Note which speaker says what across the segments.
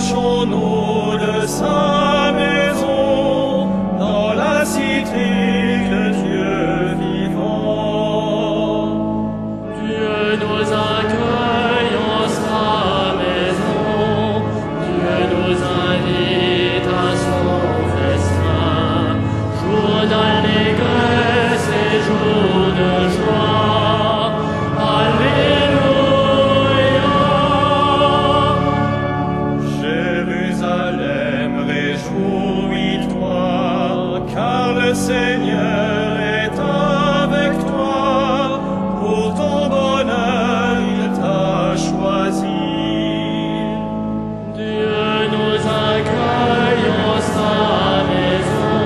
Speaker 1: Approchons-nous de sa maison, dans la cité de Dieu vivant.
Speaker 2: Dieu nous accueille en sa maison, Dieu nous invite à son festin, jour d'allégresse et jour de joie. Alléluia.
Speaker 1: Jérusalem, réjouis-toi, car le Seigneur est avec toi. Pour ton bonheur, il t'a choisi.
Speaker 2: Dieu nous accueille en sa maison,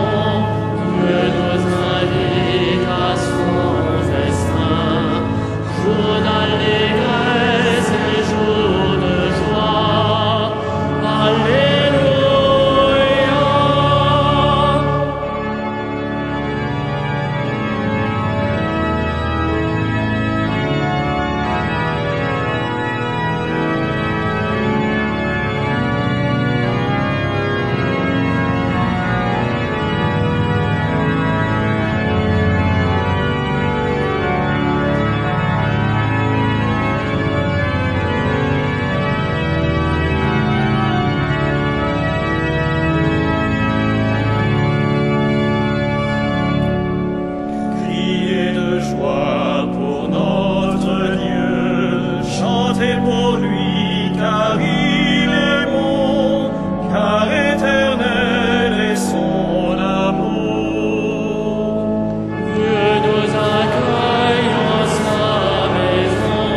Speaker 2: Dieu nous invite à son festin, jour d'allégresse et jour de joie. Alléluia.
Speaker 1: Criez de joie pour notre Dieu, chantez pour lui, car il est bon, car éternel est son amour.
Speaker 2: Dieu nous accueille en sa maison,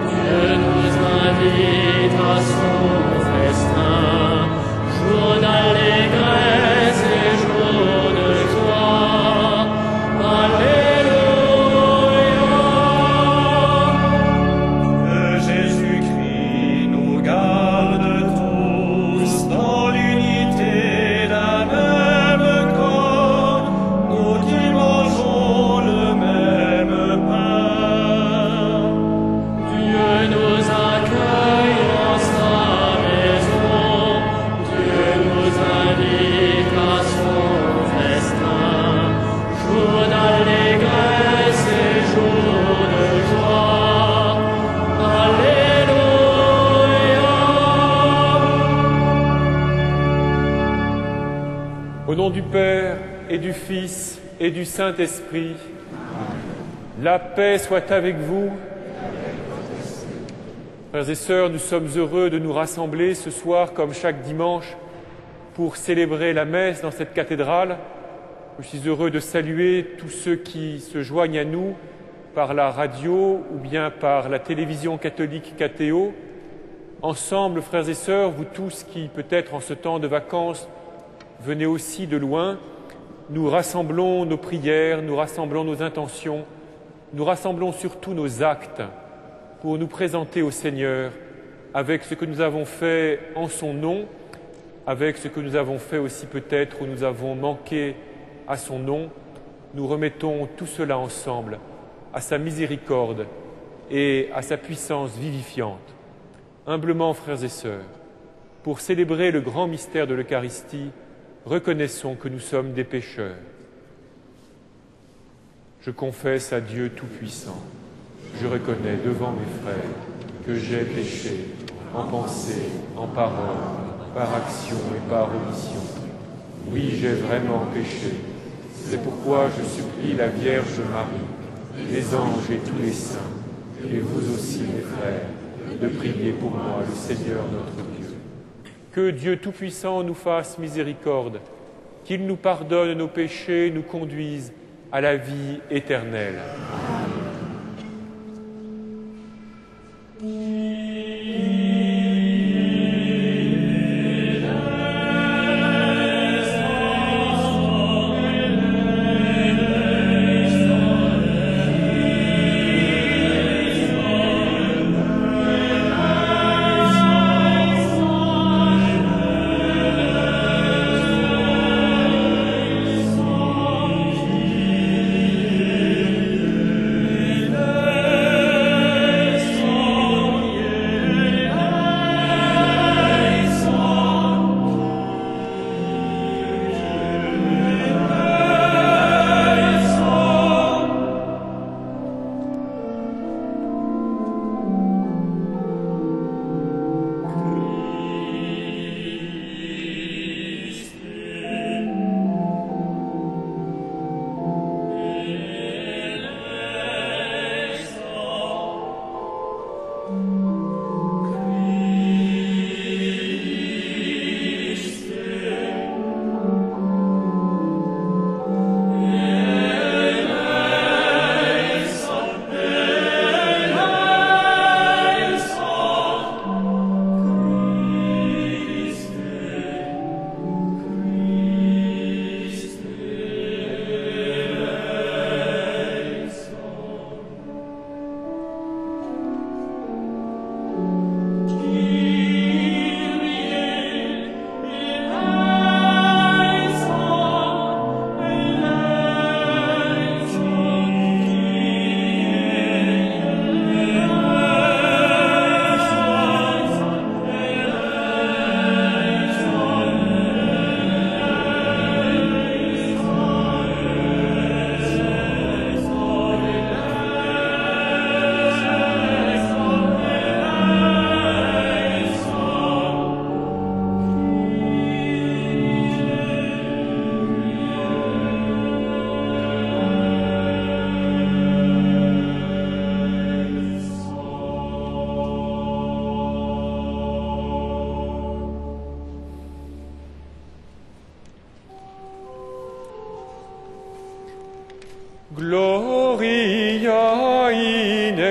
Speaker 2: Dieu nous invite à son festin, jour d'allégresse et jour de joie. Alléluia.
Speaker 1: Que Jésus-Christ nous garde tous dans l'unité d'un même corps, nous qui mangeons le même pain.
Speaker 2: Dieu nous accueille en sa maison, Dieu nous invite à son festin, jour d'allégresse et jour de joie. Alléluia.
Speaker 3: Au nom du Père et du Fils et du Saint-Esprit, la paix soit avec vous. Frères et sœurs, nous sommes heureux de nous rassembler ce soir, comme chaque dimanche, pour célébrer la messe dans cette cathédrale. Je suis heureux de saluer tous ceux qui se joignent à nous par la radio ou bien par la télévision catholique Catéo. Ensemble, frères et sœurs, vous tous qui, peut-être en ce temps de vacances, venez aussi de loin, nous rassemblons nos prières, nous rassemblons nos intentions, nous rassemblons surtout nos actes pour nous présenter au Seigneur avec ce que nous avons fait en son nom, avec ce que nous avons fait aussi peut-être où nous avons manqué à son nom. Nous remettons tout cela ensemble à sa miséricorde et à sa puissance vivifiante. Humblement, frères et sœurs, pour célébrer le grand mystère de l'Eucharistie, reconnaissons que nous sommes des pécheurs. Je confesse à Dieu Tout-Puissant, je reconnais devant mes frères que j'ai péché en pensée, en parole, par action et par omission. Oui, j'ai vraiment péché. C'est pourquoi je supplie la Vierge Marie, les anges et tous les saints, et vous aussi, mes frères, de prier pour moi, le Seigneur notre Dieu. Que Dieu Tout-Puissant nous fasse miséricorde, qu'il nous pardonne nos péchés, nous conduise à la vie éternelle.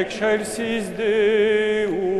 Speaker 3: excelsis Deo.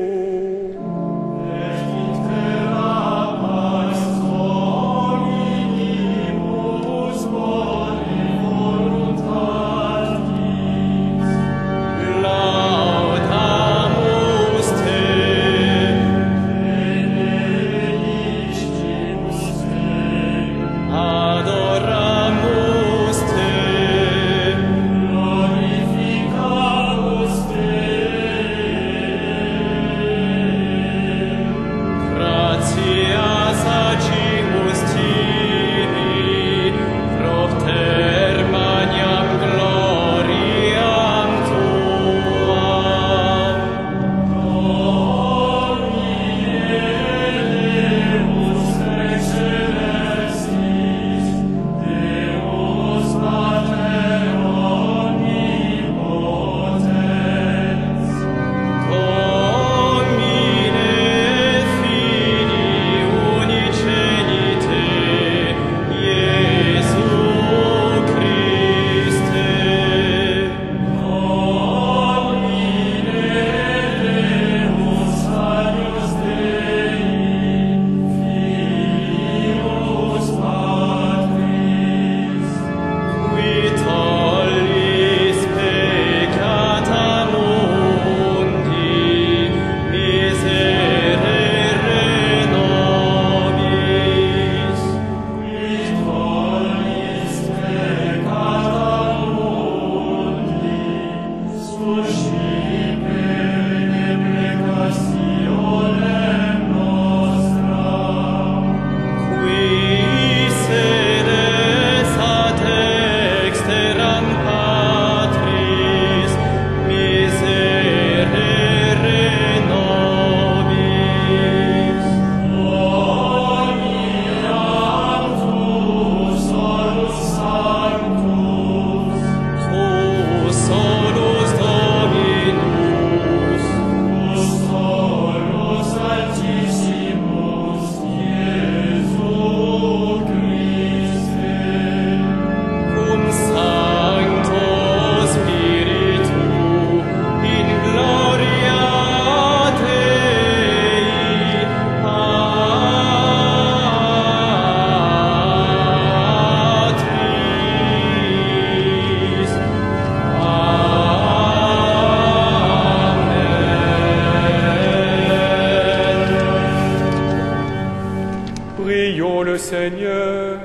Speaker 3: Prions le Seigneur.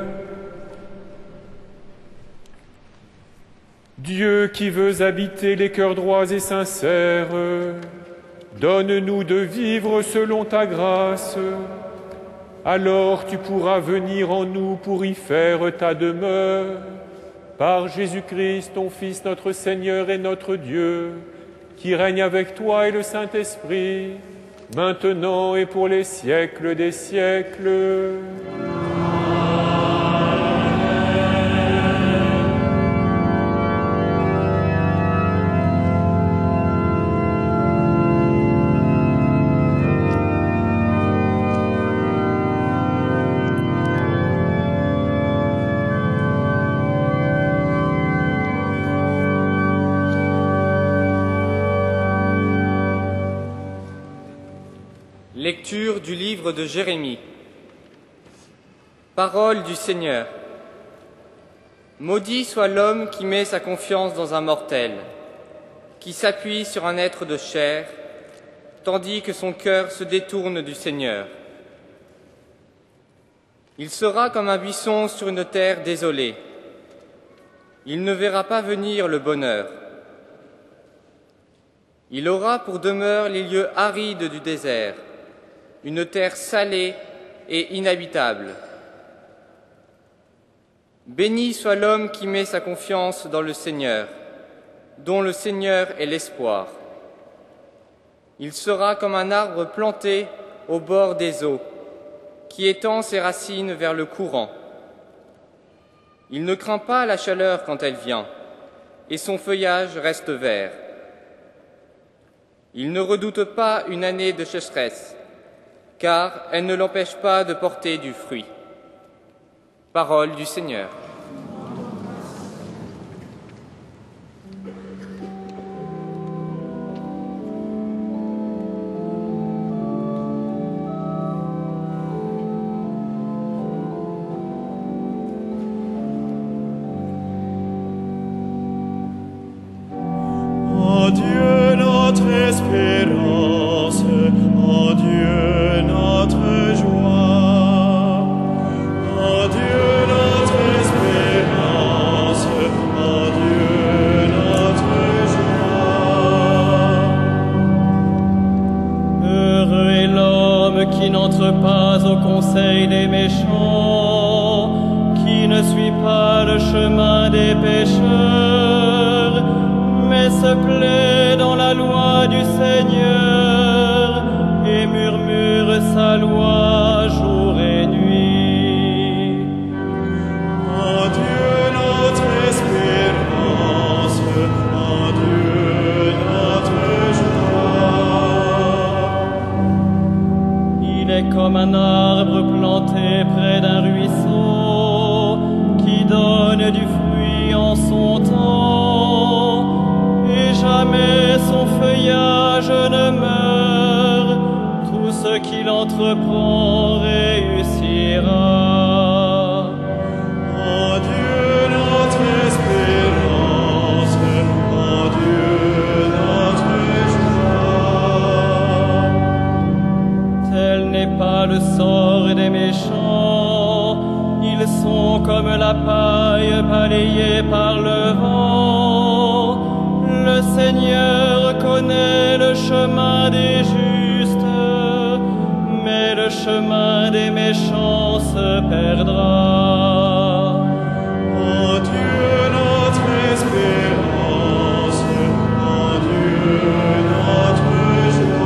Speaker 3: Dieu qui veux habiter les cœurs droits et sincères, donne-nous de vivre selon ta grâce. Alors tu pourras venir en nous pour y faire ta demeure. Par Jésus-Christ, ton Fils, notre Seigneur et notre Dieu, qui règne avec toi et le Saint-Esprit, maintenant et pour les siècles des siècles.
Speaker 4: Lecture du livre de Jérémie. Parole du Seigneur. Maudit soit l'homme qui met sa confiance dans un mortel, qui s'appuie sur un être de chair, tandis que son cœur se détourne du Seigneur. Il sera comme un buisson sur une terre désolée. Il ne verra pas venir le bonheur. Il aura pour demeure les lieux arides du désert, une terre salée et inhabitable. Béni soit l'homme qui met sa confiance dans le Seigneur, dont le Seigneur est l'espoir. Il sera comme un arbre planté au bord des eaux, qui étend ses racines vers le courant. Il ne craint pas la chaleur quand elle vient, et son feuillage reste vert. Il ne redoute pas une année de sécheresse, car elle ne l'empêche pas de porter du fruit. Parole du Seigneur.
Speaker 2: qui n'entre pas au conseil des méchants, qui ne suit pas le chemin des pécheurs, mais se plaît dans la loi du Seigneur et murmure sa loi jour et nuit.
Speaker 1: En Dieu notre espérance, en Dieu notre joie.
Speaker 2: Il est comme un arbre planté près d'un ruisseau qui donne du fruit en son temps et jamais son feuillage ne meurt. Tout ce qu'il entreprend réussira.
Speaker 1: En Dieu notre espérance, en Dieu notre joie.
Speaker 2: Tel n'est pas le sort des méchants, ils sont comme la paille balayée par le vent. Le Seigneur connaît le chemin des justes, mais le chemin des méchants se perdra.
Speaker 1: En Dieu notre espérance, en Dieu notre joie.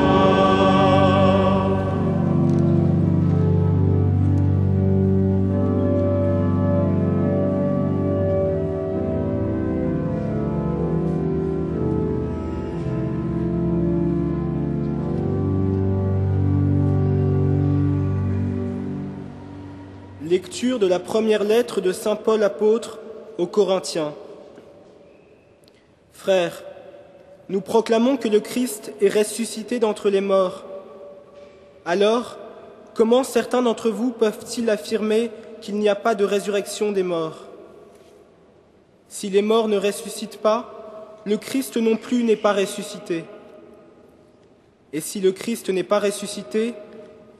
Speaker 5: Lecture de la première lettre de saint Paul apôtre aux Corinthiens. Frères, nous proclamons que le Christ est ressuscité d'entre les morts. Alors, comment certains d'entre vous peuvent-ils affirmer qu'il n'y a pas de résurrection des morts? Si les morts ne ressuscitent pas, le Christ non plus n'est pas ressuscité. Et si le Christ n'est pas ressuscité,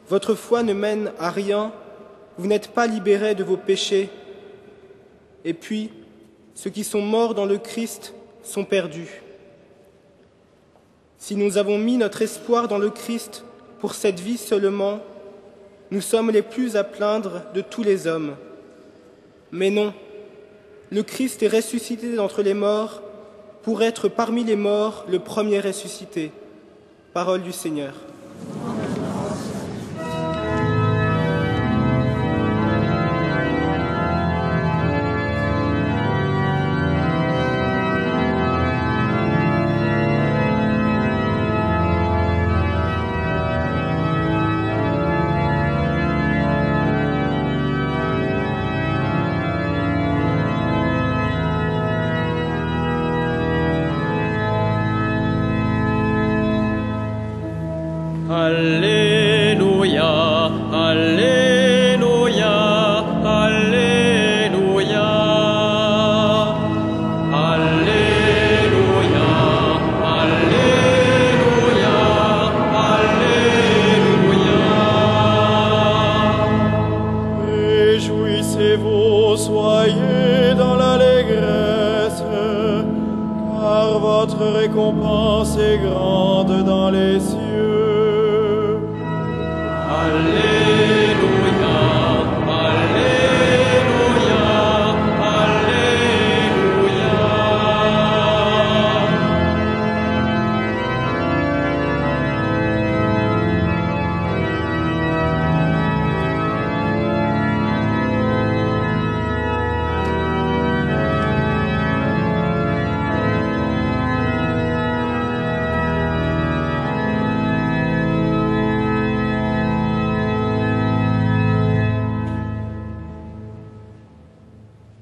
Speaker 5: votre foi ne mène à rien. Vous n'êtes pas libérés de vos péchés. Et puis, ceux qui sont morts dans le Christ sont perdus. Si nous avons mis notre espoir dans le Christ pour cette vie seulement, nous sommes les plus à plaindre de tous les hommes. Mais non, le Christ est ressuscité d'entre les morts pour être parmi les morts le premier ressuscité. Parole du Seigneur.
Speaker 2: Alléluia, Alléluia, Alléluia. Alléluia, Alléluia, Alléluia.
Speaker 1: Réjouissez-vous, soyez dans l'allégresse, car votre récompense est grande dans les cieux.
Speaker 2: Alléluia, Alléluia, Alléluia.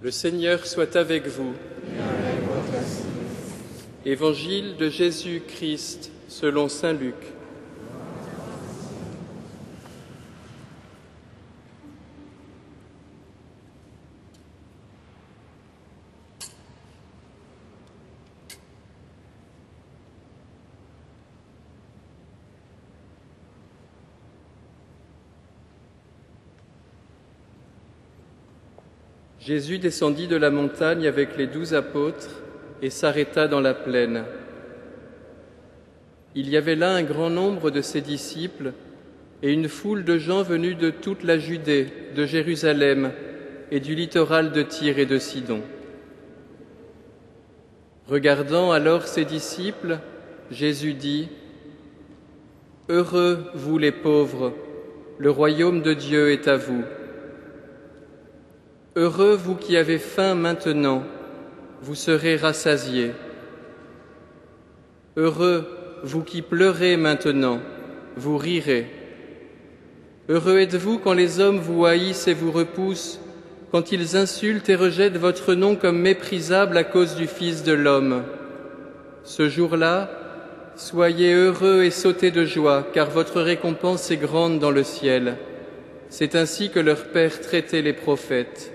Speaker 6: Le Seigneur soit avec vous. Évangile de Jésus-Christ selon saint Luc. Jésus descendit de la montagne avec les 12 apôtres et s'arrêta dans la plaine. Il y avait là un grand nombre de ses disciples, et une foule de gens venus de toute la Judée, de Jérusalem et du littoral de Tyr et de Sidon. Regardant alors ses disciples, Jésus dit : « Heureux, vous les pauvres, le royaume de Dieu est à vous. Heureux, vous qui avez faim maintenant, vous serez rassasiés. Heureux, vous qui pleurez maintenant, vous rirez. Heureux êtes-vous quand les hommes vous haïssent et vous repoussent, quand ils insultent et rejettent votre nom comme méprisable à cause du Fils de l'homme. Ce jour-là, soyez heureux et sautez de joie, car votre récompense est grande dans le ciel. C'est ainsi que leur Père traitait les prophètes.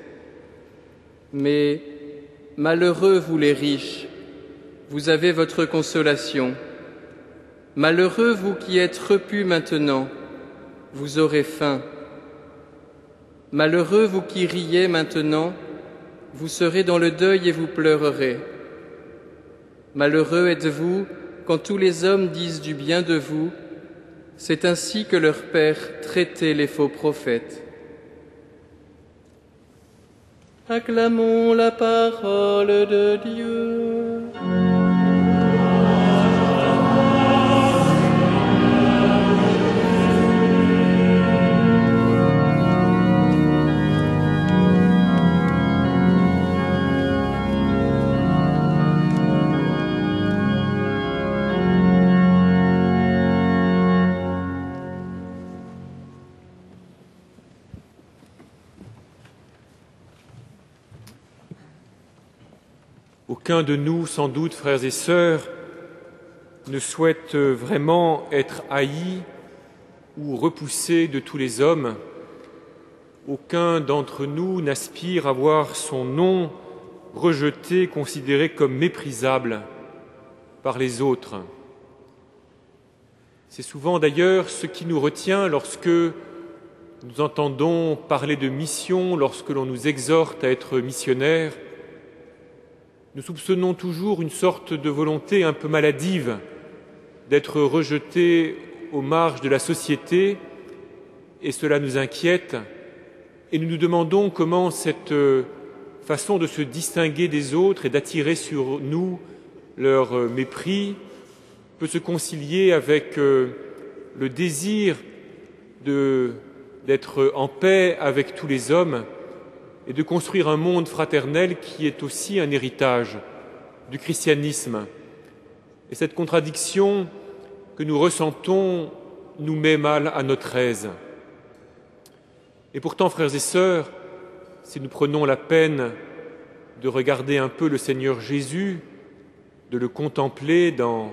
Speaker 6: Mais malheureux vous les riches, vous avez votre consolation. Malheureux vous qui êtes repus maintenant, vous aurez faim. Malheureux vous qui riez maintenant, vous serez dans le deuil et vous pleurerez. Malheureux êtes-vous quand tous les hommes disent du bien de vous, c'est ainsi que leur Père traitait les faux prophètes. Acclamons la parole de Dieu.
Speaker 3: Aucun de nous, sans doute, frères et sœurs, ne souhaite vraiment être haï ou repoussé de tous les hommes. Aucun d'entre nous n'aspire à voir son nom rejeté, considéré comme méprisable par les autres. C'est souvent d'ailleurs ce qui nous retient lorsque nous entendons parler de mission, lorsque l'on nous exhorte à être missionnaires. Nous soupçonnons toujours une sorte de volonté un peu maladive d'être rejetés aux marges de la société, et cela nous inquiète, et nous nous demandons comment cette façon de se distinguer des autres et d'attirer sur nous leur mépris peut se concilier avec le désir d'être en paix avec tous les hommes et de construire un monde fraternel qui est aussi un héritage du christianisme. Et cette contradiction que nous ressentons nous met mal à notre aise. Et pourtant, frères et sœurs, si nous prenons la peine de regarder un peu le Seigneur Jésus, de le contempler dans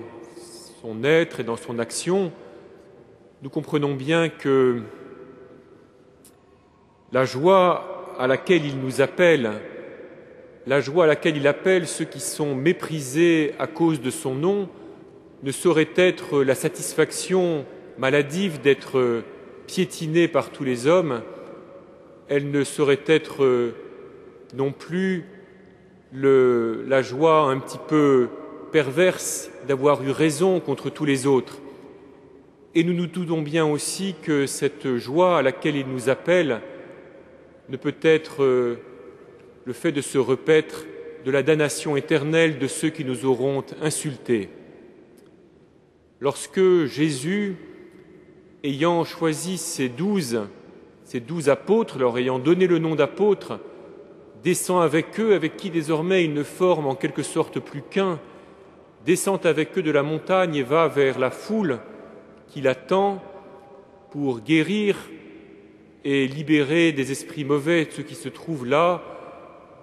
Speaker 3: son être et dans son action, nous comprenons bien que la joie à laquelle il nous appelle, la joie à laquelle il appelle ceux qui sont méprisés à cause de son nom, ne saurait être la satisfaction maladive d'être piétinés par tous les hommes, elle ne saurait être non plus la joie un petit peu perverse d'avoir eu raison contre tous les autres. Et nous nous doutons bien aussi que cette joie à laquelle il nous appelle ne peut être le fait de se repaître de la damnation éternelle de ceux qui nous auront insultés. Lorsque Jésus, ayant choisi ses 12 apôtres, leur ayant donné le nom d'apôtres, descend avec eux, avec qui désormais il ne forme en quelque sorte plus qu'un, descend avec eux de la montagne et va vers la foule qui l'attend pour guérir et libérer des esprits mauvais, ceux qui se trouvent là,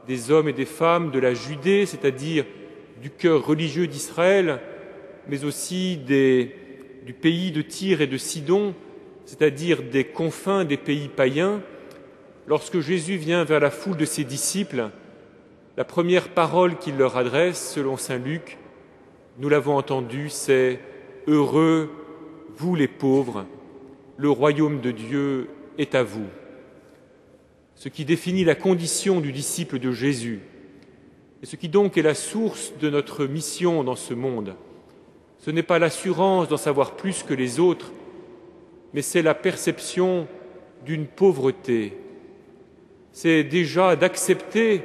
Speaker 3: des hommes et des femmes de la Judée, c'est-à-dire du cœur religieux d'Israël, mais aussi du pays de Tyr et de Sidon, c'est-à-dire des confins des pays païens. Lorsque Jésus vient vers la foule de ses disciples, la première parole qu'il leur adresse, selon saint Luc, nous l'avons entendu, c'est « Heureux, vous les pauvres, le royaume de Dieu est à vous ». Ce qui définit la condition du disciple de Jésus, et ce qui donc est la source de notre mission dans ce monde, ce n'est pas l'assurance d'en savoir plus que les autres, mais c'est la perception d'une pauvreté. C'est déjà d'accepter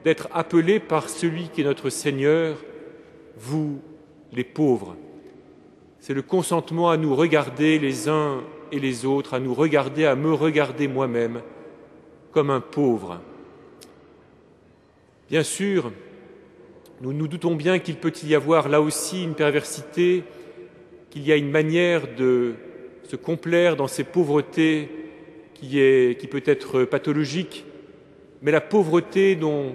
Speaker 3: d'être appelé par celui qui est notre Seigneur, vous les pauvres. C'est le consentement à nous regarder les uns et les autres, à nous regarder, à me regarder moi-même comme un pauvre. Bien sûr, nous nous doutons bien qu'il peut y avoir là aussi une perversité, qu'il y a une manière de se complaire dans ces pauvretés qui peut être pathologique, mais la pauvreté dont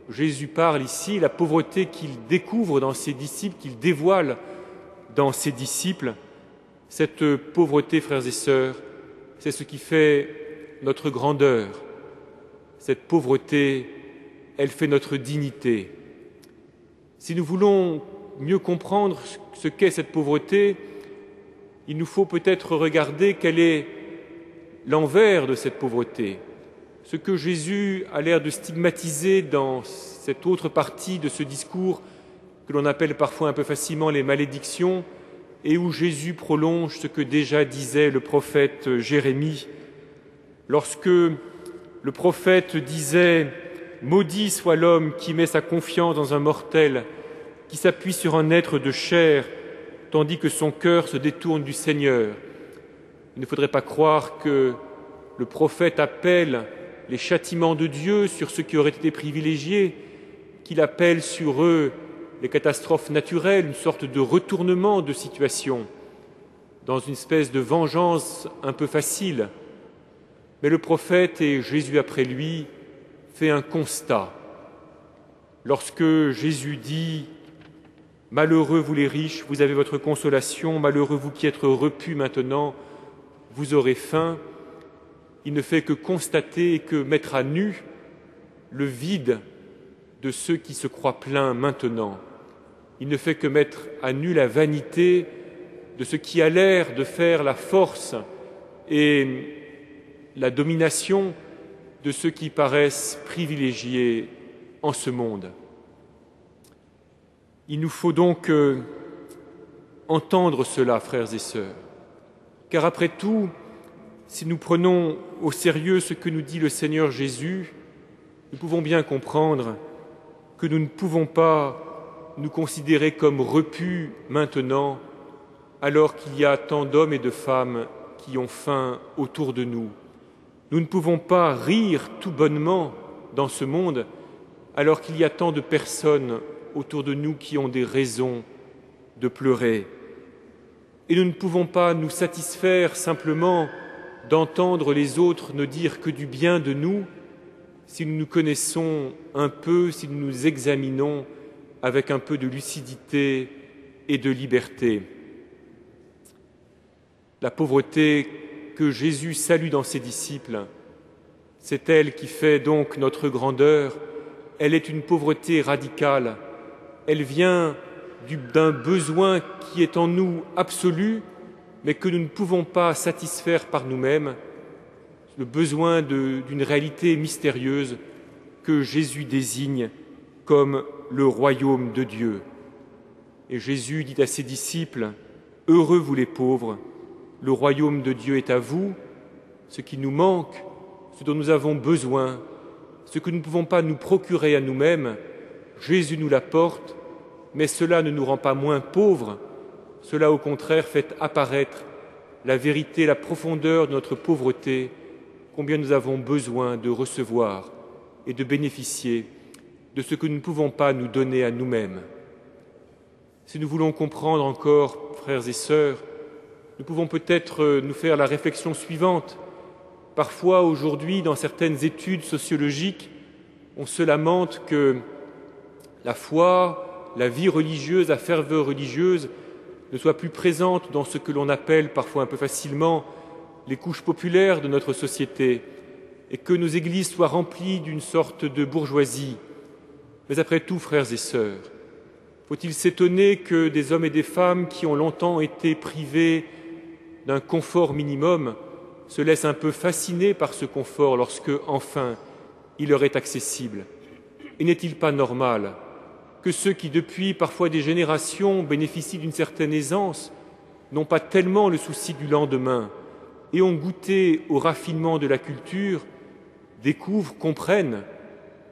Speaker 3: Jésus parle ici, la pauvreté qu'il découvre dans ses disciples, qu'il dévoile dans ses disciples, cette pauvreté, frères et sœurs, c'est ce qui fait notre grandeur. Cette pauvreté, elle fait notre dignité. Si nous voulons mieux comprendre ce qu'est cette pauvreté, il nous faut peut-être regarder quel est l'envers de cette pauvreté, ce que Jésus a l'air de stigmatiser dans cette autre partie de ce discours que l'on appelle parfois un peu facilement les malédictions, et où Jésus prolonge ce que déjà disait le prophète Jérémie, lorsque le prophète disait « Maudit soit l'homme qui met sa confiance dans un mortel, qui s'appuie sur un être de chair, tandis que son cœur se détourne du Seigneur. » Il ne faudrait pas croire que le prophète appelle les châtiments de Dieu sur ceux qui auraient été privilégiés, qu'il appelle sur eux les catastrophes naturelles, une sorte de retournement de situation, dans une espèce de vengeance un peu facile. Mais le prophète, et Jésus après lui, fait un constat. Lorsque Jésus dit « Malheureux vous les riches, vous avez votre consolation, malheureux vous qui êtes repus maintenant, vous aurez faim », il ne fait que constater et que mettre à nu le vide de ceux qui se croient pleins maintenant. Il ne fait que mettre à nu la vanité de ce qui a l'air de faire la force et la domination de ceux qui paraissent privilégiés en ce monde. Il nous faut donc entendre cela, frères et sœurs, car après tout, si nous prenons au sérieux ce que nous dit le Seigneur Jésus, nous pouvons bien comprendre que nous ne pouvons pas nous considérer comme repus maintenant, alors qu'il y a tant d'hommes et de femmes qui ont faim autour de nous. Nous ne pouvons pas rire tout bonnement dans ce monde, alors qu'il y a tant de personnes autour de nous qui ont des raisons de pleurer. Et nous ne pouvons pas nous satisfaire simplement d'entendre les autres ne dire que du bien de nous, si nous nous connaissons un peu, si nous nous examinons avec un peu de lucidité et de liberté. La pauvreté que Jésus salue dans ses disciples, c'est elle qui fait donc notre grandeur. Elle est une pauvreté radicale. Elle vient d'un besoin qui est en nous absolu, mais que nous ne pouvons pas satisfaire par nous-mêmes, le besoin d'une réalité mystérieuse que Jésus désigne comme le royaume de Dieu. Et Jésus dit à ses disciples, « Heureux vous les pauvres, le royaume de Dieu est à vous. Ce qui nous manque, ce dont nous avons besoin, ce que nous ne pouvons pas nous procurer à nous-mêmes, Jésus nous l'apporte, mais cela ne nous rend pas moins pauvres, cela au contraire fait apparaître la vérité, la profondeur de notre pauvreté, combien nous avons besoin de recevoir et de bénéficier de ce que nous ne pouvons pas nous donner à nous-mêmes. Si nous voulons comprendre encore, frères et sœurs, nous pouvons peut-être nous faire la réflexion suivante. Parfois, aujourd'hui, dans certaines études sociologiques, on se lamente que la foi, la vie religieuse, la ferveur religieuse ne soit plus présente dans ce que l'on appelle parfois un peu facilement les couches populaires de notre société, et que nos églises soient remplies d'une sorte de bourgeoisie. Mais après tout, frères et sœurs, faut-il s'étonner que des hommes et des femmes qui ont longtemps été privés d'un confort minimum se laissent un peu fasciner par ce confort lorsque, enfin, il leur est accessible? Et n'est-il pas normal que ceux qui, depuis parfois des générations, bénéficient d'une certaine aisance, n'ont pas tellement le souci du lendemain et ont goûté au raffinement de la culture, découvrent, comprennent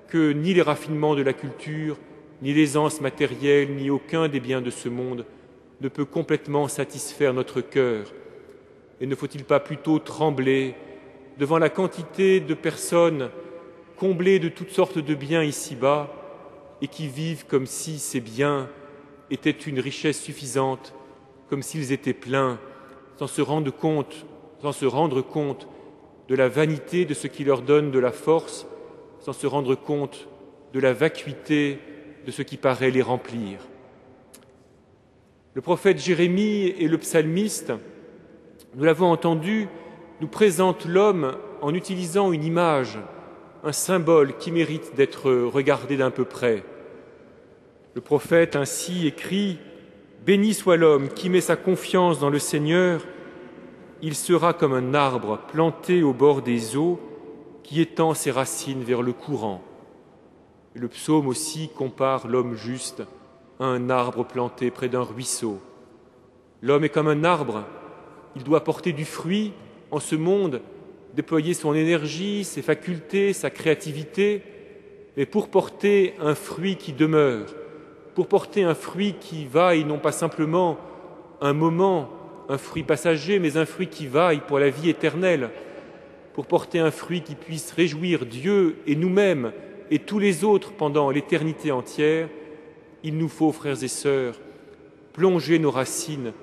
Speaker 3: que ni les raffinements de la culture, ni l'aisance matérielle, ni aucun des biens de ce monde ne peut complètement satisfaire notre cœur. Et ne faut-il pas plutôt trembler devant la quantité de personnes comblées de toutes sortes de biens ici-bas et qui vivent comme si ces biens étaient une richesse suffisante, comme s'ils étaient pleins, sans se rendre compte de la vanité de ce qui leur donne de la force, sans se rendre compte de la vacuité de ce qui paraît les remplir. Le prophète Jérémie et le psalmiste, nous l'avons entendu, nous présentent l'homme en utilisant une image, un symbole qui mérite d'être regardé d'un peu près. Le prophète ainsi écrit « Béni soit l'homme qui met sa confiance dans le Seigneur, il sera comme un arbre planté au bord des eaux qui étend ses racines vers le courant. » Et le psaume aussi compare l'homme juste à un arbre planté près d'un ruisseau. L'homme est comme un arbre, il doit porter du fruit en ce monde, déployer son énergie, ses facultés, sa créativité, mais pour porter un fruit qui demeure, pour porter un fruit qui vaille non pas simplement un moment, un fruit passager, mais un fruit qui vaille pour la vie éternelle, pour porter un fruit qui puisse réjouir Dieu et nous-mêmes et tous les autres pendant l'éternité entière, il nous faut, frères et sœurs, plonger nos racines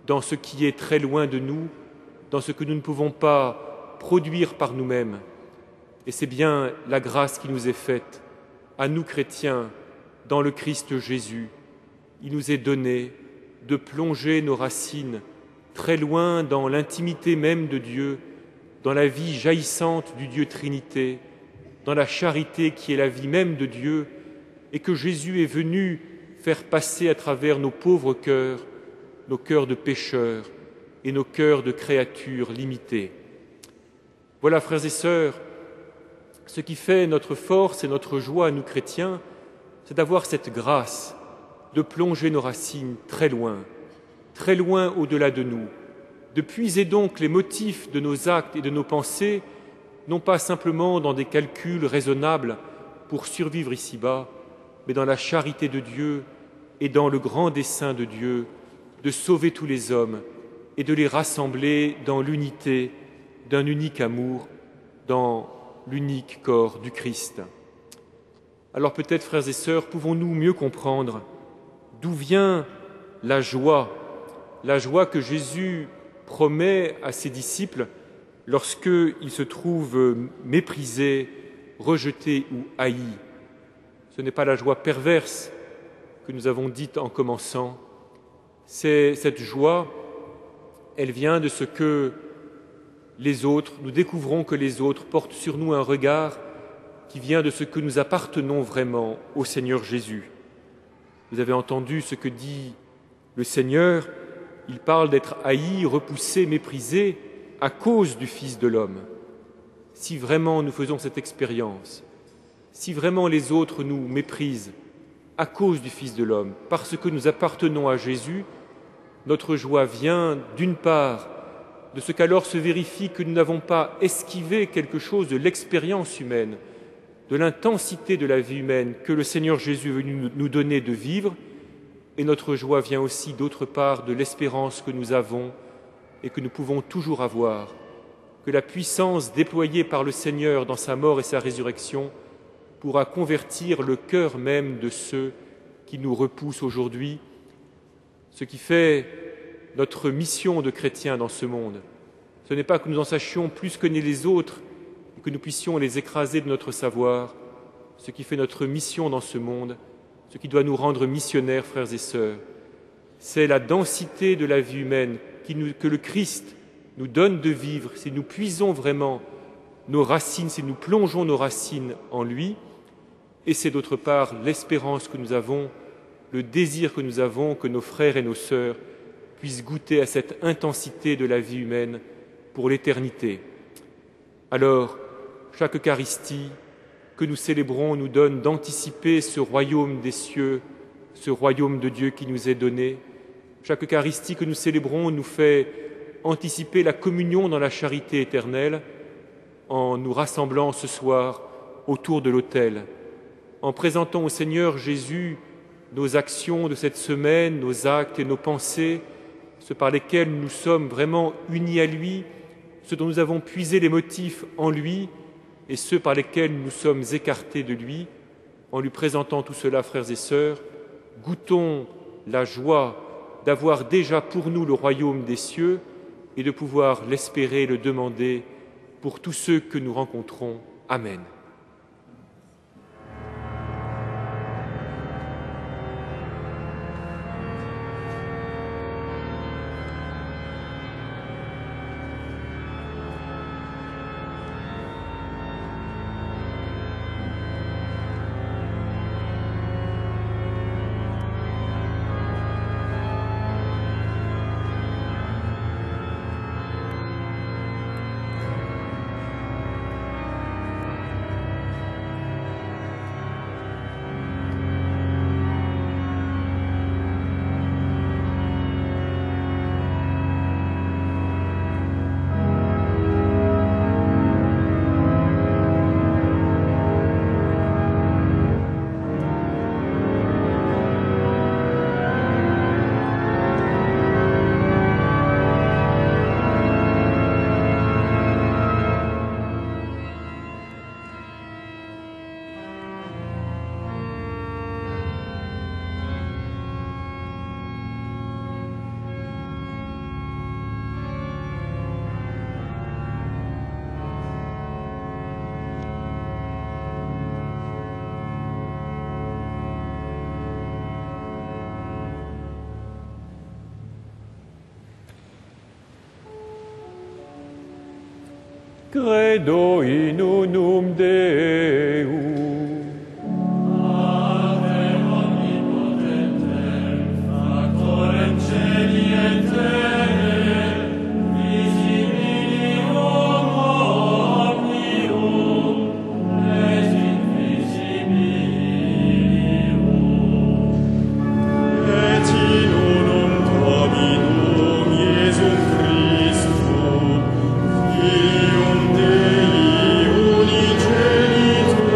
Speaker 3: dans ce qui est très loin de nous, dans ce que nous ne pouvons pas produire par nous-mêmes. Et c'est bien la grâce qui nous est faite, à nous chrétiens, dans le Christ Jésus. Il nous est donné de plonger nos racines très loin dans l'intimité même de Dieu, dans la vie jaillissante du Dieu Trinité, dans la charité qui est la vie même de Dieu, et que Jésus est venu faire passer à travers nos pauvres cœurs, nos cœurs de pécheurs et nos cœurs de créatures limitées. Voilà, frères et sœurs, ce qui fait notre force et notre joie, nous chrétiens, c'est d'avoir cette grâce de plonger nos racines très loin au-delà de nous, de puiser donc les motifs de nos actes et de nos pensées, non pas simplement dans des calculs raisonnables pour survivre ici-bas, mais dans la charité de Dieu et dans le grand dessein de Dieu de sauver tous les hommes et de les rassembler dans l'unité d'un unique amour, dans l'unique corps du Christ. Alors peut-être, frères et sœurs, pouvons-nous mieux comprendre d'où vient la joie que Jésus promet à ses disciples lorsqu'ils se trouvent méprisés, rejetés ou haïs. Ce n'est pas la joie perverse que nous avons dite en commençant. C'est cette joie, elle vient de ce que les autres, nous découvrons que les autres portent sur nous un regard qui vient de ce que nous appartenons vraiment au Seigneur Jésus. Vous avez entendu ce que dit le Seigneur, il parle d'être haï, repoussé, méprisé à cause du Fils de l'homme. Si vraiment nous faisons cette expérience, si vraiment les autres nous méprisent à cause du Fils de l'homme, parce que nous appartenons à Jésus, notre joie vient d'une part de ce qu'alors se vérifie que nous n'avons pas esquivé quelque chose de l'expérience humaine, de l'intensité de la vie humaine que le Seigneur Jésus est venu nous donner de vivre, et notre joie vient aussi d'autre part de l'espérance que nous avons et que nous pouvons toujours avoir, que la puissance déployée par le Seigneur dans sa mort et sa résurrection pourra convertir le cœur même de ceux qui nous repoussent aujourd'hui, ce qui fait notre mission de chrétiens dans ce monde. Ce n'est pas que nous en sachions plus que les autres et que nous puissions les écraser de notre savoir. Ce qui fait notre mission dans ce monde, ce qui doit nous rendre missionnaires, frères et sœurs, c'est la densité de la vie humaine que le Christ nous donne de vivre, si nous puisons vraiment nos racines, si nous plongeons nos racines en lui, et c'est d'autre part l'espérance que nous avons, le désir que nous avons que nos frères et nos sœurs puissent goûter à cette intensité de la vie humaine pour l'éternité. Alors, chaque Eucharistie que nous célébrons nous donne d'anticiper ce royaume des cieux, ce royaume de Dieu qui nous est donné, Chaque Eucharistie que nous célébrons nous fait anticiper la communion dans la charité éternelle en nous rassemblant ce soir autour de l'autel, en présentant au Seigneur Jésus nos actions de cette semaine, nos actes et nos pensées, ceux par lesquels nous sommes vraiment unis à lui, ceux dont nous avons puisé les motifs en lui et ceux par lesquels nous sommes écartés de lui. En lui présentant tout cela, frères et sœurs, goûtons la joie d'avoir déjà pour nous le royaume des cieux et de pouvoir l'espérer et le demander pour tous ceux que nous rencontrons. Amen. Credo in unum Deum.
Speaker 1: Ave omnipotentem, factorem celi et terrae, visibilium omnium, et invisibilium. Et in unum Dominum Iesum Christum, Filium Dei unigenito,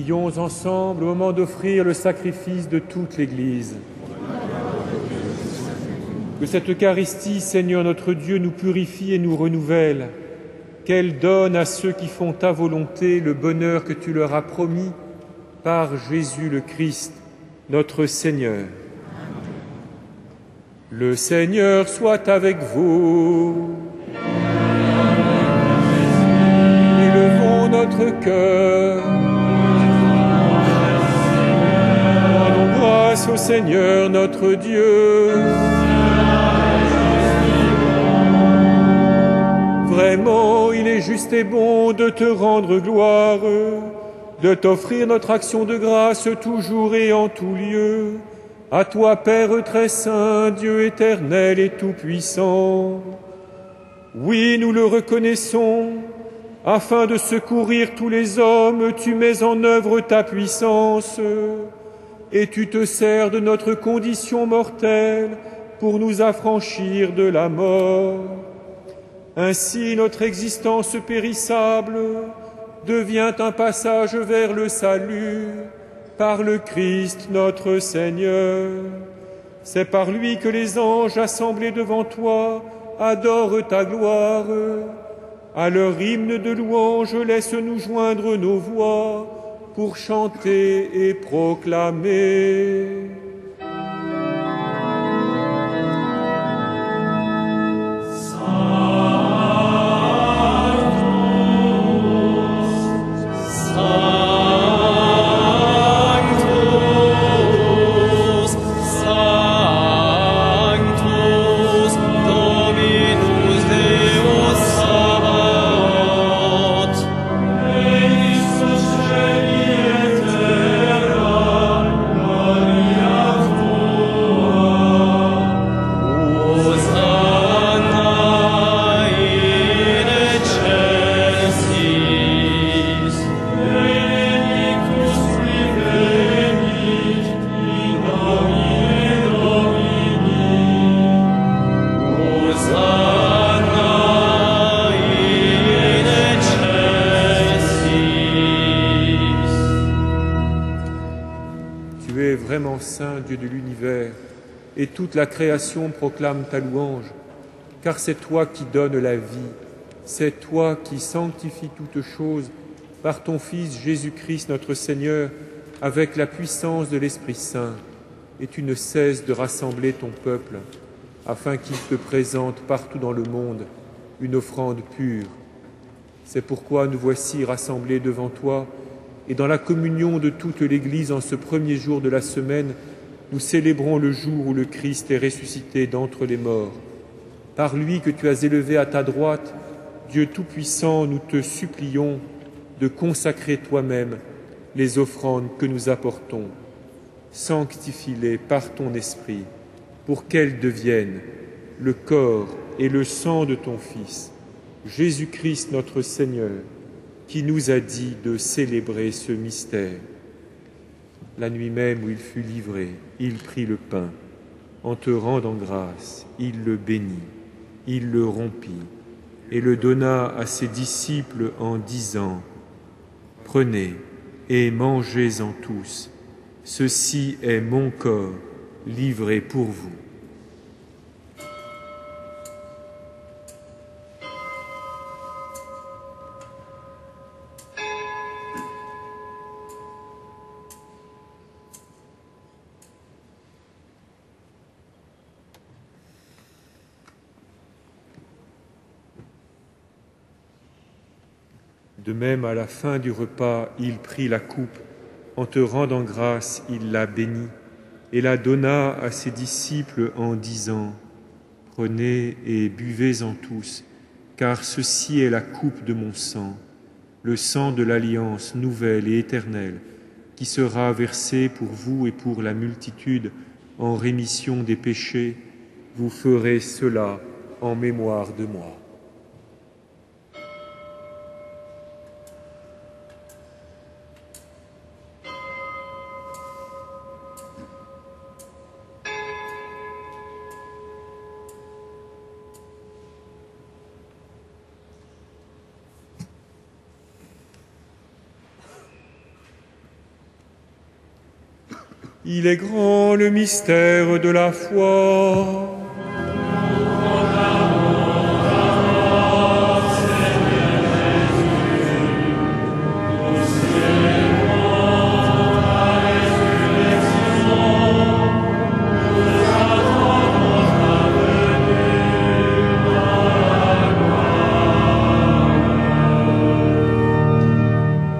Speaker 3: Prions ensemble au moment d'offrir le sacrifice de toute l'Église. Que cette Eucharistie, Seigneur notre Dieu, nous purifie et nous renouvelle, qu'elle donne à ceux qui font ta volonté le bonheur que tu leur as promis par Jésus le Christ, notre Seigneur. Le Seigneur soit avec vous. Élevons notre cœur. Rendons grâce au Seigneur notre Dieu. Vraiment, il est juste et bon de te rendre gloire, de t'offrir notre action de grâce toujours et en tout lieu. À toi, Père très saint, Dieu éternel et tout-puissant. Oui, nous le reconnaissons, afin de secourir tous les hommes, tu mets en œuvre ta puissance, et tu te sers de notre condition mortelle pour nous affranchir de la mort. Ainsi, notre existence périssable devient un passage vers le salut par le Christ notre Seigneur. C'est par lui que les anges assemblés devant toi adorent ta gloire. À leur hymne de louange, laisse-nous joindre nos voix pour chanter et proclamer. Saint Dieu de l'univers, et toute la création proclame ta louange, car c'est toi qui donnes la vie, c'est toi qui sanctifies toutes choses par ton Fils Jésus-Christ notre Seigneur, avec la puissance de l'Esprit Saint, et tu ne cesses de rassembler ton peuple, afin qu'il te présente partout dans le monde une offrande pure. C'est pourquoi nous voici rassemblés devant toi, et dans la communion de toute l'Église en ce premier jour de la semaine, nous célébrons le jour où le Christ est ressuscité d'entre les morts. Par lui que tu as élevé à ta droite, Dieu Tout-Puissant, nous te supplions de consacrer toi-même les offrandes que nous apportons. Sanctifie-les par ton Esprit, pour qu'elles deviennent le corps et le sang de ton Fils, Jésus-Christ notre Seigneur, qui nous a dit de célébrer ce mystère. La nuit même où il fut livré, il prit le pain. En te rendant grâce, il le bénit, il le rompit et le donna à ses disciples en disant : « Prenez et mangez-en tous. Ceci est mon corps livré pour vous. » De même, à la fin du repas, il prit la coupe. En te rendant grâce, il la bénit et la donna à ses disciples en disant : « Prenez et buvez-en tous, car ceci est la coupe de mon sang, le sang de l'alliance nouvelle et éternelle, qui sera versé pour vous et pour la multitude en rémission des péchés. Vous ferez cela en mémoire de moi. » Il est grand le mystère de la foi.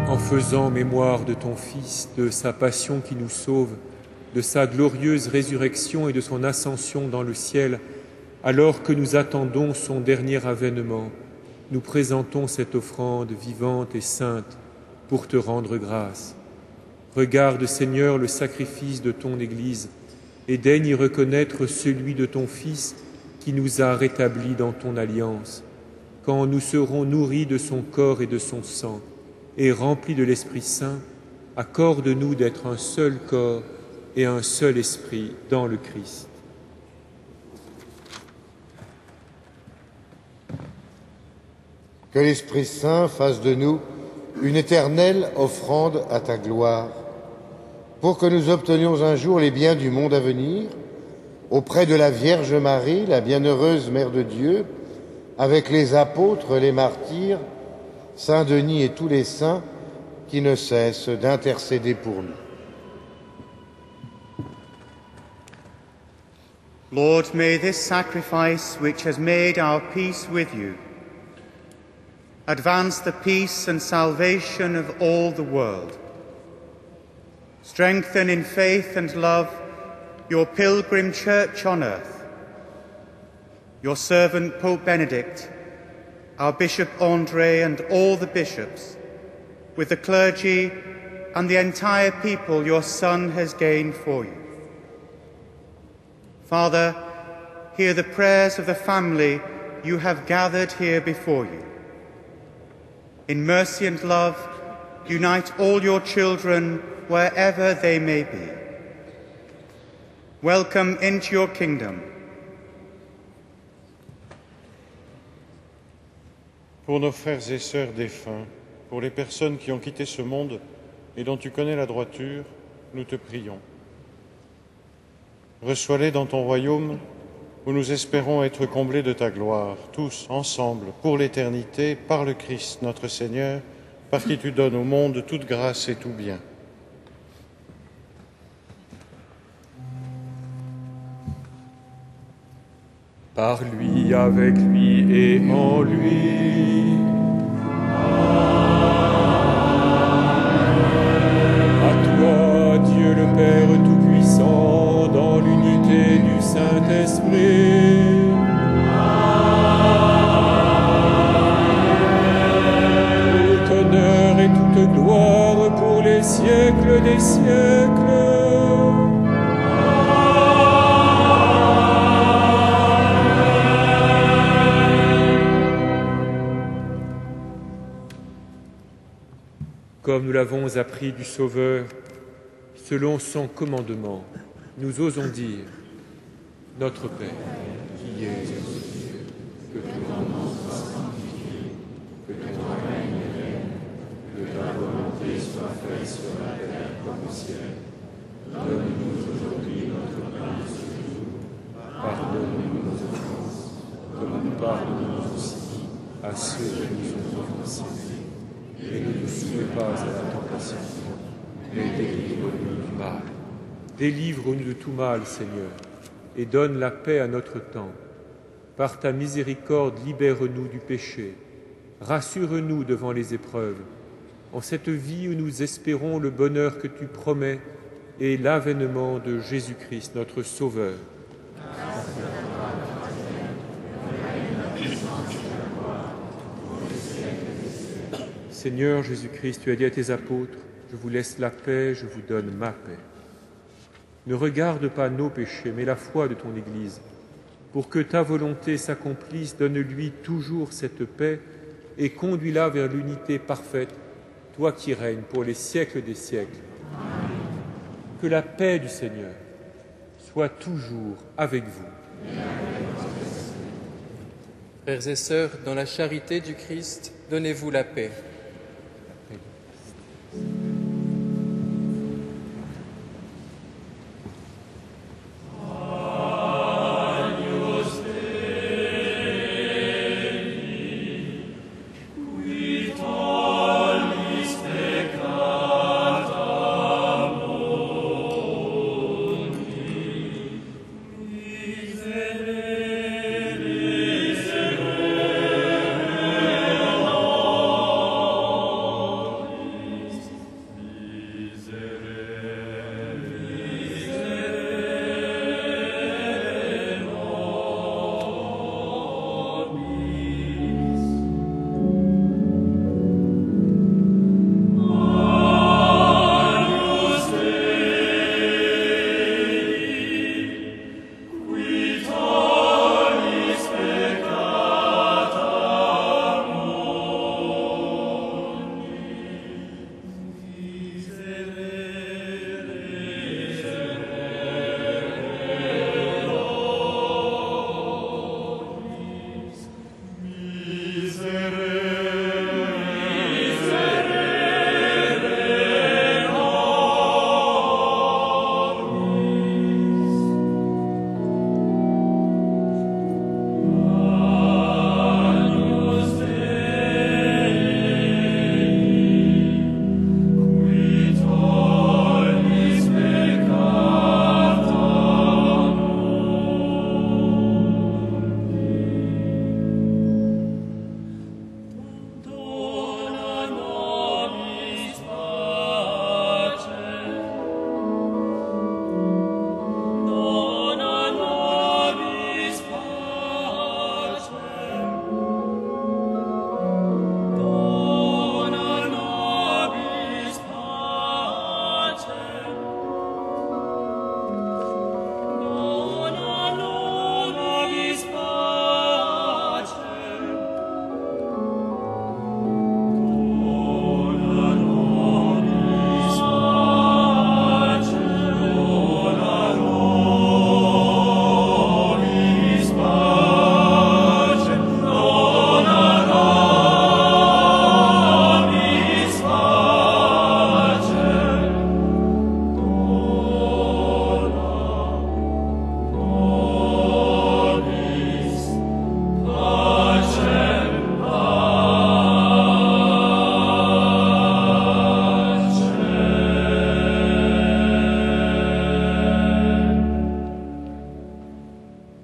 Speaker 3: En faisant mémoire de ton Fils, de sa passion qui nous sauve, de sa glorieuse résurrection et de son ascension dans le ciel, alors que nous attendons son dernier avènement, nous présentons cette offrande vivante et sainte pour te rendre grâce. Regarde, Seigneur, le sacrifice de ton Église et daigne y reconnaître celui de ton Fils qui nous a rétablis dans ton alliance. Quand nous serons nourris de son corps et de son sang et remplis de l'Esprit Saint, accorde-nous d'être un seul corps et un seul esprit dans le Christ.
Speaker 7: Que l'Esprit Saint fasse de nous une éternelle offrande à ta gloire, pour que nous obtenions un jour les biens du monde à venir, auprès de la Vierge Marie, la bienheureuse Mère de Dieu, avec les apôtres, les martyrs, Saint Denis et tous les saints qui ne cessent d'intercéder pour nous.
Speaker 8: Lord, may this sacrifice, which has made our peace with you, advance the peace and salvation of all the world. Strengthen in faith and love your pilgrim church on earth, your servant Pope Benedict, our Bishop André and all the bishops, with the clergy and the entire people your Son has gained for you. Father, hear the prayers of the family you have gathered here before you. In mercy and love, unite all your children wherever they may be. Welcome into your kingdom.
Speaker 9: Pour nos frères et sœurs défunts, pour les personnes qui ont quitté ce monde et dont tu connais la droiture, nous te prions. Reçois-les dans ton royaume, où nous espérons être comblés de ta gloire, tous ensemble, pour l'éternité, par le Christ notre Seigneur, par qui tu donnes au monde toute grâce et tout bien.
Speaker 3: Par lui, avec lui et en lui. À toi, Dieu le Père Tout-Puissant, dans l'unité du Saint-Esprit. Tout honneur et toute gloire pour les siècles des siècles. Comme nous l'avons appris du Sauveur, selon son commandement, nous osons dire « Notre Père, qui es aux cieux, que ton nom soit sanctifié, que ton règne vienne, que ta volonté soit faite sur la terre comme au ciel. Donne-nous aujourd'hui notre pain de ce jour. Pardonne-nous nos offenses, comme nous pardonnons aussi à ceux qui nous ont offensés. Et ne nous soumets pas à la tentation, mais délivre-nous du mal. Délivre-nous de tout mal, Seigneur, et donne la paix à notre temps. Par ta miséricorde, libère-nous du péché. Rassure-nous devant les épreuves. En cette vie où nous espérons le bonheur que tu promets et l'avènement de Jésus-Christ, notre Sauveur. Seigneur Jésus-Christ, tu as dit à tes apôtres, « Je vous laisse la paix, je vous donne ma paix. » Ne regarde pas nos péchés, mais la foi de ton Église. Pour que ta volonté s'accomplisse, donne-lui toujours cette paix et conduis-la vers l'unité parfaite, toi qui règnes pour les siècles des siècles. Que la paix du Seigneur soit toujours avec vous.
Speaker 6: Frères et sœurs, dans la charité du Christ, donnez-vous la paix.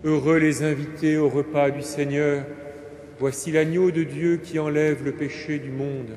Speaker 3: Heureux les invités au repas du Seigneur. Voici l'agneau de Dieu qui enlève le péché du monde.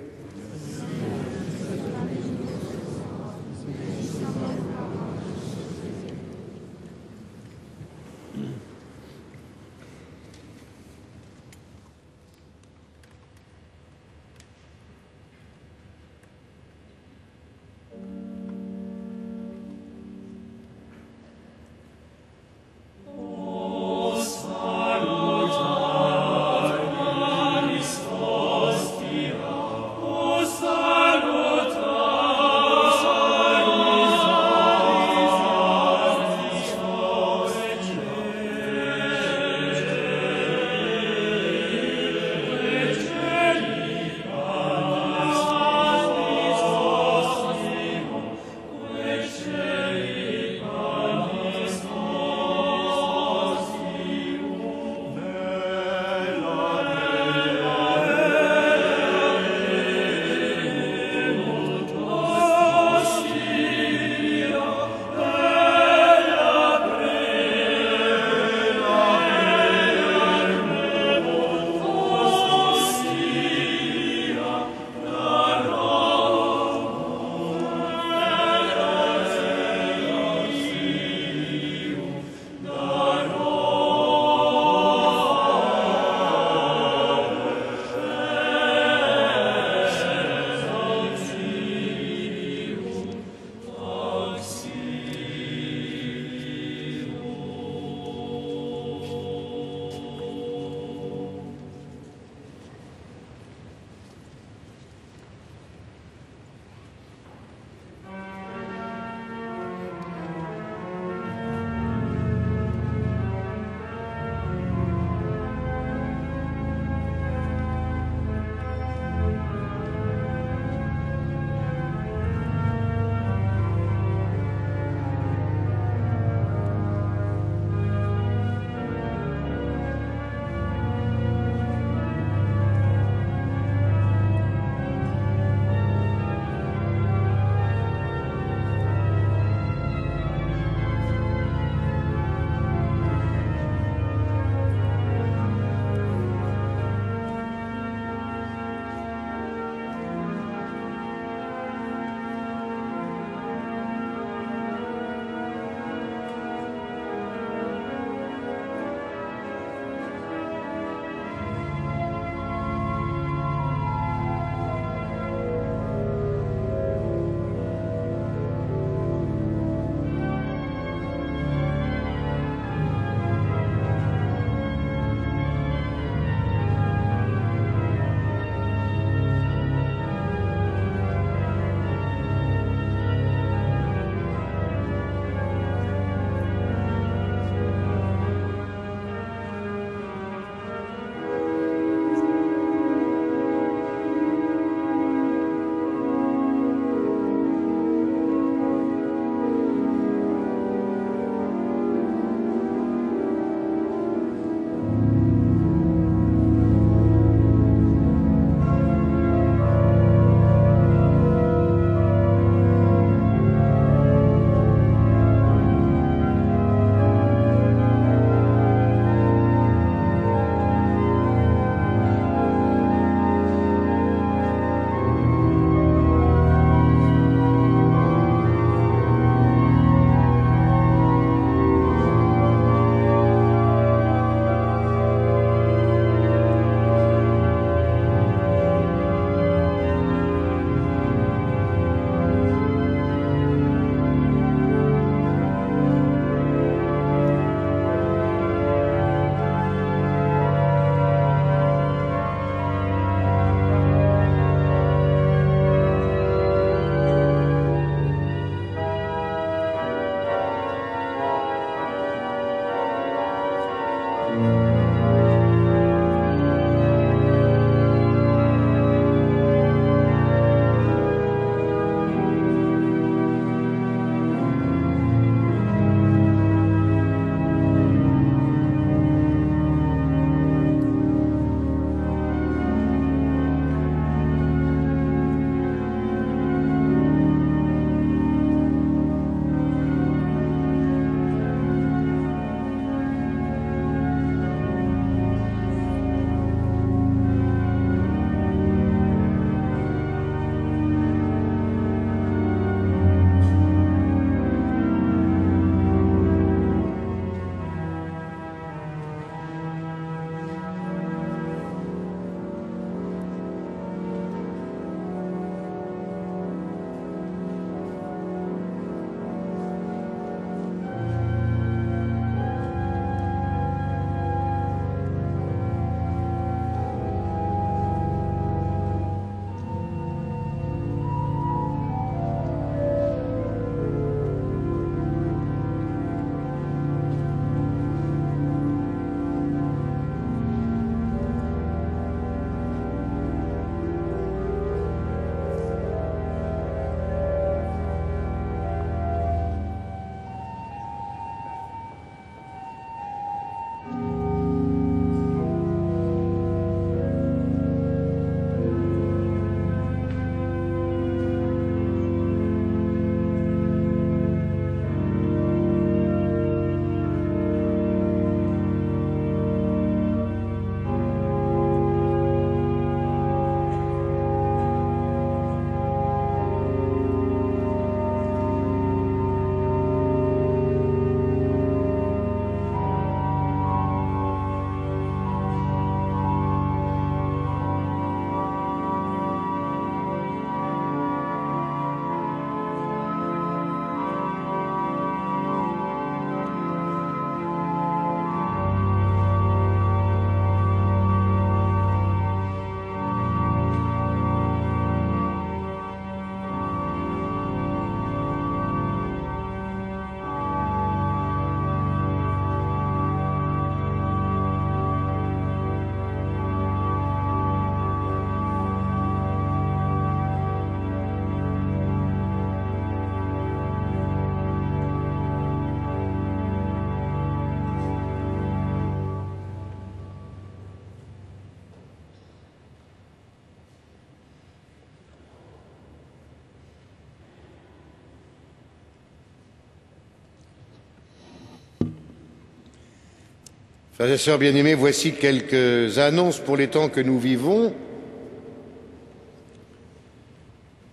Speaker 7: Frères et sœurs bien-aimés, voici quelques annonces pour les temps que nous vivons.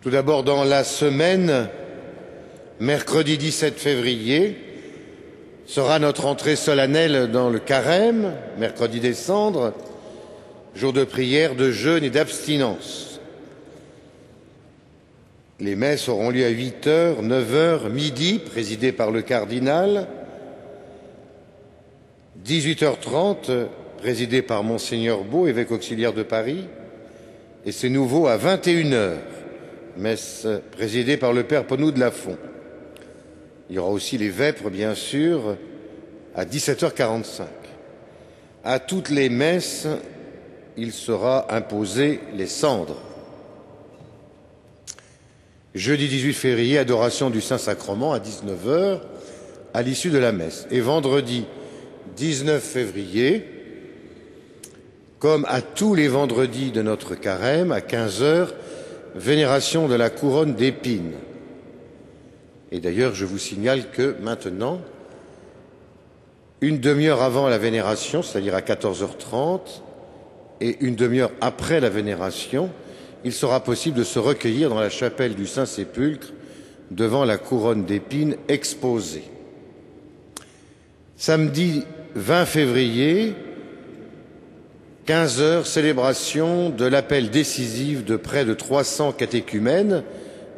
Speaker 7: Tout d'abord, dans la semaine, mercredi 17 février, sera notre entrée solennelle dans le carême, mercredi des cendres, jour de prière, de jeûne et d'abstinence. Les messes auront lieu à 8h, 9h, midi, présidées par le cardinal, 18h30, présidé par Monseigneur Beau, évêque auxiliaire de Paris, et c'est nouveau à 21h, messe présidée par le Père Ponou de Lafont. Il y aura aussi les vêpres, bien sûr, à 17h45. À toutes les messes, il sera imposé les cendres. Jeudi 18 février, adoration du Saint-Sacrement à 19h, à l'issue de la messe. Et vendredi 19 février, comme à tous les vendredis de notre carême, à 15h, vénération de la couronne d'épines. Et d'ailleurs, je vous signale que maintenant, une demi-heure avant la vénération, c'est-à-dire à 14h30, et une demi-heure après la vénération, il sera possible de se recueillir dans la chapelle du Saint-Sépulcre devant la couronne d'épines exposée. Samedi 20 février, 15h, célébration de l'appel décisif de près de 300 catéchumènes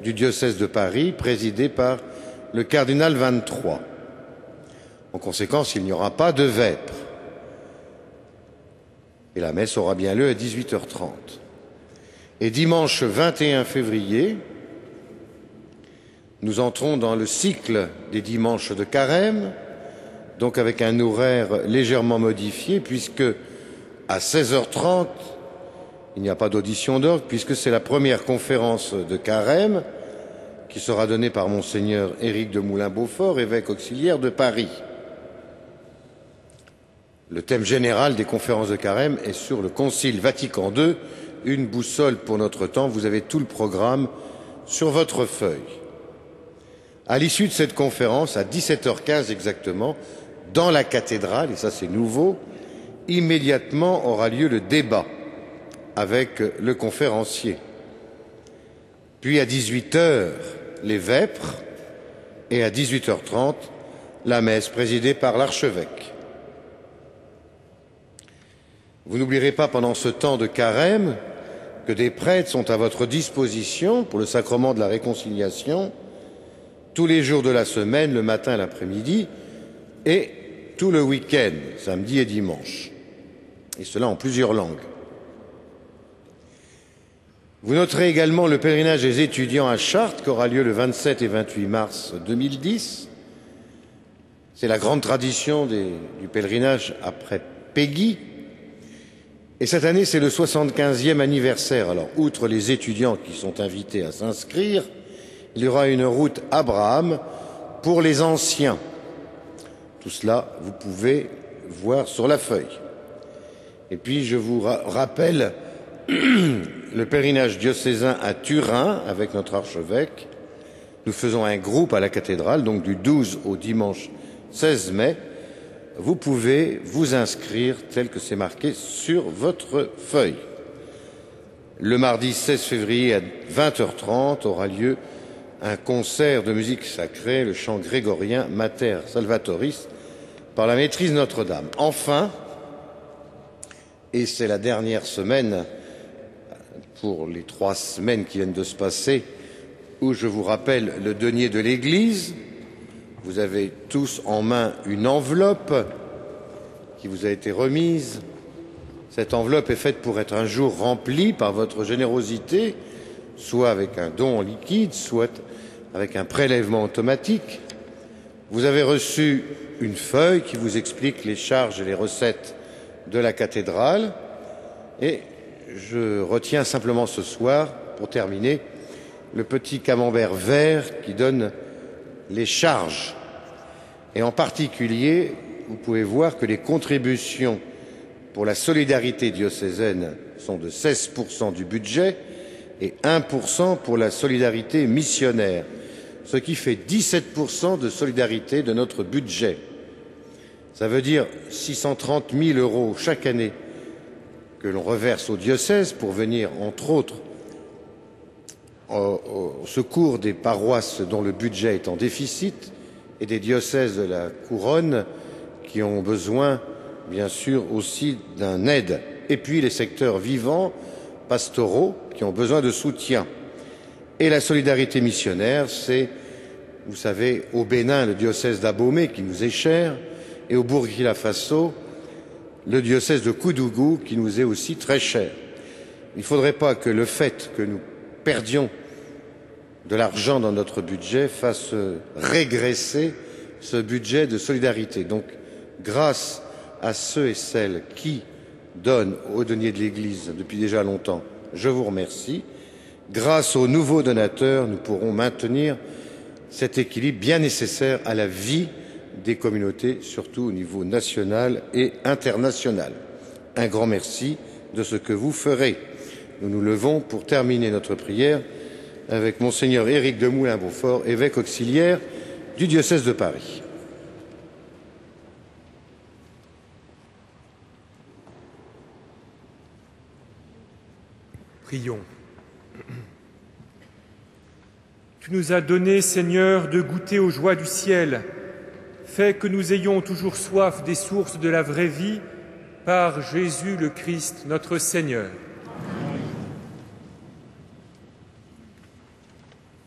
Speaker 7: du diocèse de Paris, présidé par le cardinal 23. En conséquence, il n'y aura pas de vêpres. Et la messe aura bien lieu à 18h30. Et dimanche 21 février, nous entrons dans le cycle des dimanches de carême, donc avec un horaire légèrement modifié, puisque à 16h30, il n'y a pas d'audition d'orgue, puisque c'est la première conférence de carême qui sera donnée par Monseigneur Éric de Moulin-Beaufort, évêque auxiliaire de Paris. Le thème général des conférences de carême est sur le Concile Vatican II, une boussole pour notre temps. Vous avez tout le programme sur votre feuille. À l'issue de cette conférence, à 17h15 exactement, dans la cathédrale, et ça c'est nouveau, immédiatement aura lieu le débat avec le conférencier. Puis à 18h, les vêpres, et à 18h30, la messe présidée par l'archevêque. Vous n'oublierez pas pendant ce temps de carême que des prêtres sont à votre disposition pour le sacrement de la réconciliation tous les jours de la semaine, le matin et l'après-midi, et tout le week-end, samedi et dimanche, et cela en plusieurs langues. Vous noterez également le pèlerinage des étudiants à Chartres qui aura lieu le 27 et 28 mars 2010. C'est la grande tradition du pèlerinage après Péguy. Et cette année, c'est le 75e anniversaire. Alors, outre les étudiants qui sont invités à s'inscrire, il y aura une route Abraham pour les anciens. Tout cela, vous pouvez voir sur la feuille. Et puis, je vous rappelle le pèlerinage diocésain à Turin avec notre archevêque. Nous faisons un groupe à la cathédrale, donc du 12 au dimanche 16 mai. Vous pouvez vous inscrire tel que c'est marqué sur votre feuille. Le mardi 16 février à 20h30 aura lieu un concert de musique sacrée, le chant grégorien Mater Salvatoris, par la maîtrise Notre-Dame. Enfin, et c'est la dernière semaine pour les 3 semaines qui viennent de se passer, où je vous rappelle le denier de l'Église. Vous avez tous en main une enveloppe qui vous a été remise. Cette enveloppe est faite pour être un jour remplie par votre générosité, soit avec un don en liquide, soit avec un prélèvement automatique. Vous avez reçu une feuille qui vous explique les charges et les recettes de la cathédrale. Et je retiens simplement ce soir, pour terminer, le petit camembert vert qui donne les charges. Et en particulier, vous pouvez voir que les contributions pour la solidarité diocésaine sont de 16% du budget et 1% pour la solidarité missionnaire, ce qui fait 17% de solidarité de notre budget. Ça veut dire 630 000 € chaque année que l'on reverse au diocèse pour venir, entre autres, au secours des paroisses dont le budget est en déficit et des diocèses de la couronne qui ont besoin, bien sûr, aussi d'un aide. Et puis les secteurs vivants, pastoraux, qui ont besoin de soutien. Et la solidarité missionnaire, c'est, vous savez, au Bénin, le diocèse d'Abomey, qui nous est cher, et au Burkina Faso, le diocèse de Koudougou, qui nous est aussi très cher. Il ne faudrait pas que le fait que nous perdions de l'argent dans notre budget fasse régresser ce budget de solidarité. Donc, grâce à ceux et celles qui donnent aux deniers de l'Église depuis déjà longtemps, je vous remercie. Grâce aux nouveaux donateurs, nous pourrons maintenir cet équilibre bien nécessaire à la vie des communautés, surtout au niveau national et international. Un grand merci de ce que vous ferez. Nous nous levons pour terminer notre prière avec Monseigneur Éric de Moulin-Beaufort, évêque auxiliaire du diocèse de Paris.
Speaker 3: Prions. Tu nous as donné, Seigneur, de goûter aux joies du ciel. Fais que nous ayons toujours soif des sources de la vraie vie par Jésus le Christ, notre Seigneur.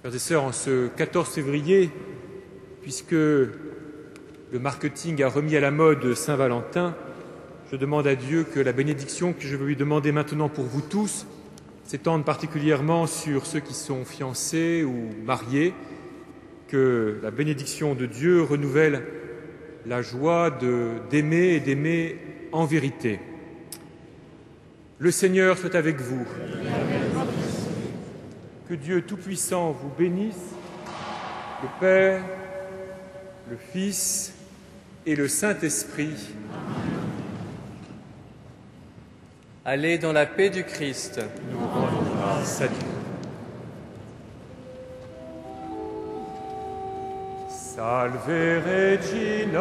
Speaker 3: Frères et sœurs, en ce 14 février, puisque le marketing a remis à la mode Saint-Valentin, je demande à Dieu que la bénédiction que je veux lui demander maintenant pour vous tous s'étende particulièrement sur ceux qui sont fiancés ou mariés, que la bénédiction de Dieu renouvelle la joie d'aimer et d'aimer en vérité. Le Seigneur soit avec vous. Que Dieu Tout-Puissant vous bénisse, le Père, le Fils et le Saint-Esprit.
Speaker 6: Allez dans la paix du Christ.
Speaker 3: Nous rendons grâce à Dieu. Salve Regina,